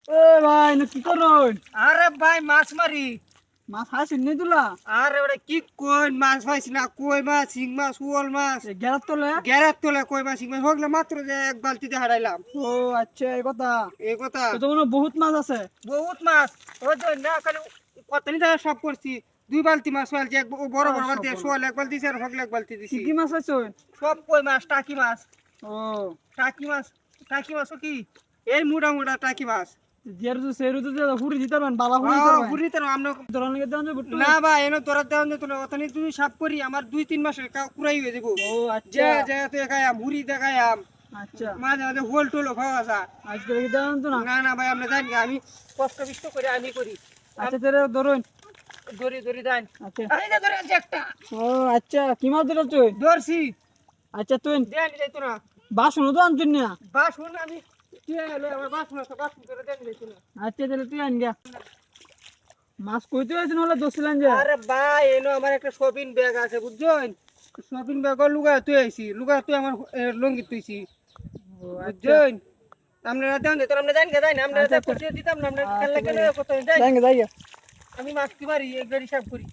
এ ভাই না কি করুন? আরে ভাই মাছ মারি। মাছ হাসিন নি তুলা? আরে ওটা কি কই মাছ পাইছি না, কই মাছ, শিং মাছ, শোল মাছ, গেরাত তোলে? গেরার তোলে কই মাছ, শিং মাছ হগলে মাত্র যে এক বালতিতে হারাইলাম। ও আচ্ছা এই কথা। এই কথা। তো মনে হয় বহুত মাছ আছে। বহুত মাছ। ওই তো না খালি কতনি জায়গা সব করছি। দুই বালতি মাছ ফেলছি, এক বড় বড় বালতি, শোল এক বালতি দিছি আর হগলে এক বালতি কি দিছি। কি মাছ আছে? সব কই মাছ, টাকি মাছ। ও টাকি মাছ, টাকি মাছও কি এই মোটা মোটা টাকি মাছ। যেরু সেরু তো হুড়ি দিতে পারবেন, বালা হুড়ি দিতে পারবেন। হুড়িতে আমরা ধরন লাগে দেন যে বুট্টু। না ভাই এনে তোরা দেওয়া যেত না, অতনি তুমি সাপ করি আমার 2-3 মাসে কুড়াই হয়ে যাবো। ও আচ্ছা যে যে দেখায়াম হুড়ি দেখায়াম, আচ্ছা। মাঝে মাঝে হোল টোল খাওয়া যায়। আজকে কি দেন তো না? না না ভাই আমরা জানি না, আমি কষ্ট বিষ্ট করে আমি করি। আচ্ছা তেরে ধরুন। ধরি ধরি দেন। আচ্ছা। এই যে ধরে আছে একটা। ও আচ্ছা কি মাছ ধরে তুই? ধরছি। আচ্ছা তুই দেন যাইতো না। বাসন তো আনছিস না? বাসন আমি কে এলো আমার বাসন আছে, বাসন করে দেন যাইতো না। আচ্ছা তাহলে তুই আন গা। মাছ কইতে হয়েছিল হলে দোষিলেন যে। আরে ভাই এনো আমার একটা শপিং ব্যাগ আছে বুঝছেন, শপিং ব্যাগ লুগা তুই আইছি, লুগা তুই আমার লঙ্গি তুইছি ও আচ্ছা। বুঝছেন। আমরা দেন যেত আমরা জানি জানি আমরা আচ্ছা, আচ্ছা। পয়সা দিতাম না, আমরা আচ্ছা, খেলা কেন যাই করতে যাই। যাই আমি মাছ কি মারি একবার হিসাব করি।